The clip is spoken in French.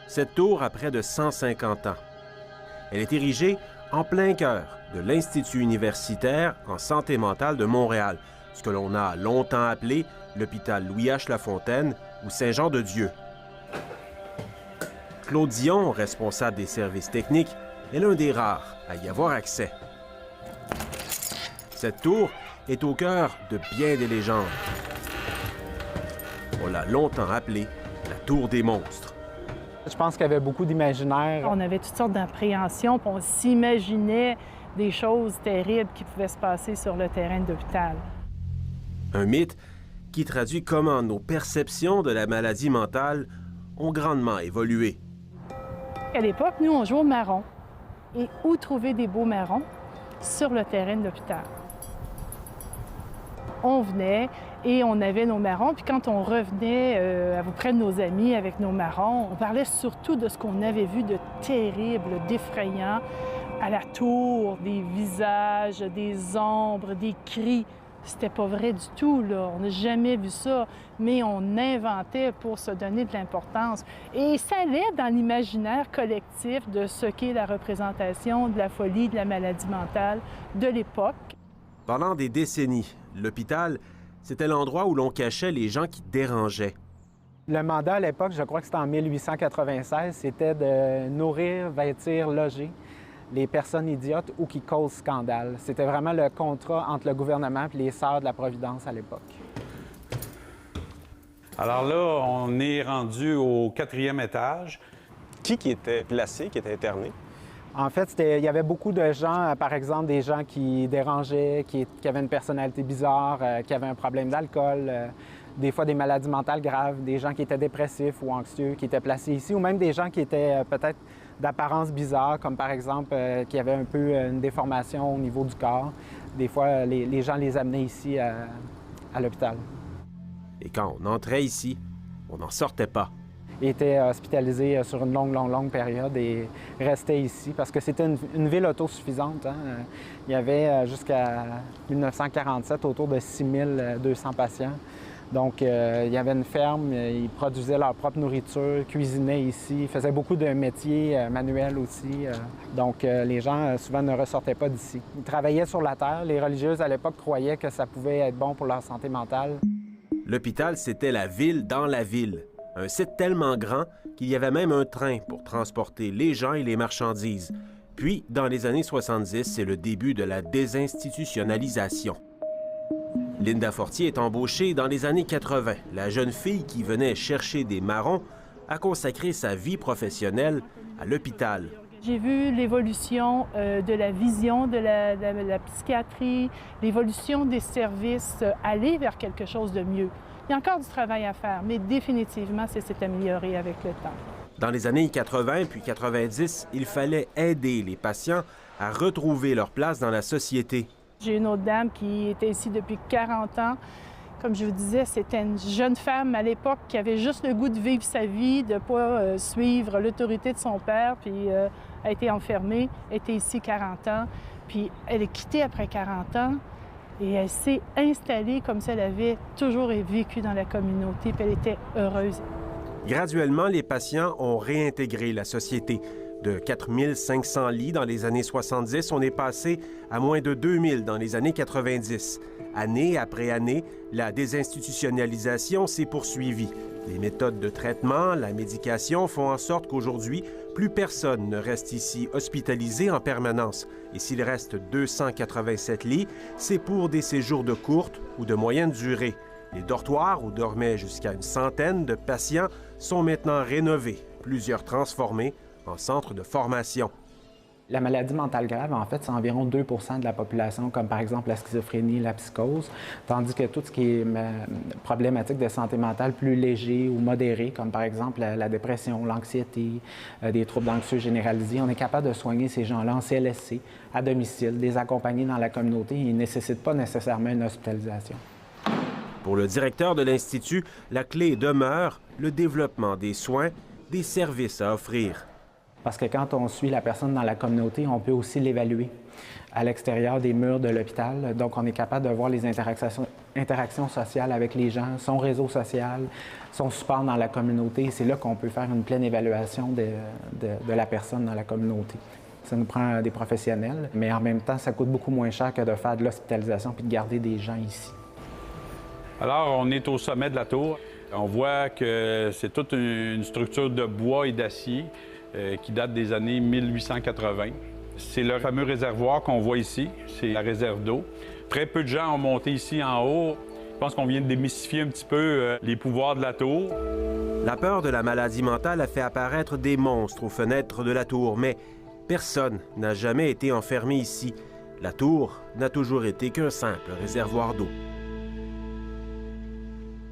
Cette tour a près de 150 ans. Elle est érigée en plein cœur de l'Institut universitaire en santé mentale de Montréal, ce que l'on a longtemps appelé l'hôpital Louis-H. Lafontaine ou Saint-Jean-de-Dieu. Claude Dion, responsable des services techniques, est l'un des rares à y avoir accès. Cette tour est au cœur de bien des légendes. On l'a longtemps appelée la tour des monstres. Je pense qu'il y avait beaucoup d'imaginaire. On avait toutes sortes d'appréhensions, puis on s'imaginait des choses terribles qui pouvaient se passer sur le terrain de l'hôpital. Un mythe qui traduit comment nos perceptions de la maladie mentale ont grandement évolué. À l'époque, nous, on jouait au marron. Et où trouver des beaux marrons? Sur le terrain de l'hôpital. On venait et on avait nos marrons, puis quand on revenait auprès de nos amis avec nos marrons, on parlait surtout de ce qu'on avait vu de terrible, d'effrayant à la tour, des visages, des ombres, des cris. C'était pas vrai du tout, là. On n'a jamais vu ça, mais on inventait pour se donner de l'importance. Et ça allait dans l'imaginaire collectif de ce qu'est la représentation de la folie, de la maladie mentale de l'époque. Pendant des décennies, l'hôpital, c'était l'endroit où l'on cachait les gens qui dérangeaient. Le mandat à l'époque, je crois que c'était en 1896, c'était de nourrir, vêtir, loger les personnes idiotes ou qui causent scandale. C'était vraiment le contrat entre le gouvernement et les Sœurs de la Providence à l'époque. Alors là, on est rendu au 4e étage. Qui était placé, qui était interné? En fait, il y avait beaucoup de gens, par exemple, des gens qui dérangeaient, qui avaient une personnalité bizarre, qui avaient un problème d'alcool, des fois des maladies mentales graves, des gens qui étaient dépressifs ou anxieux, qui étaient placés ici, ou même des gens qui étaient peut-être d'apparence bizarre, comme par exemple qui avaient un peu une déformation au niveau du corps. Des fois, les gens les amenaient ici à l'hôpital. Et quand on entrait ici, on n'en sortait pas. Ils étaient hospitalisés sur une longue période et restaient ici parce que c'était une ville autosuffisante. Hein. Il y avait jusqu'à 1947 autour de 6200 patients. Donc, il y avait une ferme, ils produisaient leur propre nourriture, cuisinaient ici, ils faisaient beaucoup de métiers manuels aussi. Donc, les gens souvent ne ressortaient pas d'ici. Ils travaillaient sur la terre. Les religieuses à l'époque croyaient que ça pouvait être bon pour leur santé mentale. L'hôpital, c'était la ville dans la ville. Un site tellement grand qu'il y avait même un train pour transporter les gens et les marchandises. Puis, dans les années 70, c'est le début de la désinstitutionnalisation. Linda Fortier est embauchée dans les années 80. La jeune fille qui venait chercher des marrons a consacré sa vie professionnelle à l'hôpital. J'ai vu l'évolution de la vision de la psychiatrie, l'évolution des services, aller vers quelque chose de mieux. Il y a encore du travail à faire, mais définitivement, ça s'est amélioré avec le temps. Dans les années 80 puis 90, il fallait aider les patients à retrouver leur place dans la société. J'ai une autre dame qui était ici depuis 40 ans. Comme je vous disais, c'était une jeune femme à l'époque qui avait juste le goût de vivre sa vie, de ne pas suivre l'autorité de son père, puis a été enfermée, était ici 40 ans, puis elle est quittée après 40 ans. Et elle s'est installée comme si elle avait toujours vécu dans la communauté, puis elle était heureuse. Graduellement, les patients ont réintégré la société. De 4500 lits dans les années 70, on est passé à moins de 2000 dans les années 90. Année après année, la désinstitutionnalisation s'est poursuivie. Les méthodes de traitement, la médication font en sorte qu'aujourd'hui, plus personne ne reste ici hospitalisé en permanence. Et s'il reste 287 lits, c'est pour des séjours de courte ou de moyenne durée. Les dortoirs, où dormaient jusqu'à une centaine de patients, sont maintenant rénovés, plusieurs transformés en centres de formation. La maladie mentale grave, en fait, c'est environ 2 % de la population, comme par exemple la schizophrénie, la psychose, tandis que tout ce qui est problématique de santé mentale plus léger ou modéré, comme par exemple la dépression, l'anxiété, des troubles anxieux généralisés, on est capable de soigner ces gens-là en CLSC, à domicile, les accompagner dans la communauté et ils ne nécessitent pas nécessairement une hospitalisation. Pour le directeur de l'Institut, la clé demeure le développement des soins, des services à offrir. Parce que quand on suit la personne dans la communauté, on peut aussi l'évaluer à l'extérieur des murs de l'hôpital. Donc, on est capable de voir les interaction sociale avec les gens, son réseau social, son support dans la communauté. C'est là qu'on peut faire une pleine évaluation de la personne dans la communauté. Ça nous prend des professionnels, mais en même temps, ça coûte beaucoup moins cher que de faire de l'hospitalisation puis de garder des gens ici. Alors, on est au sommet de la tour. On voit que c'est toute une structure de bois et d'acier qui date des années 1880. C'est le fameux réservoir qu'on voit ici, c'est la réserve d'eau. Très peu de gens ont monté ici en haut. Je pense qu'on vient de démystifier un petit peu les pouvoirs de la tour. La peur de la maladie mentale a fait apparaître des monstres aux fenêtres de la tour, mais personne n'a jamais été enfermé ici. La tour n'a toujours été qu'un simple réservoir d'eau.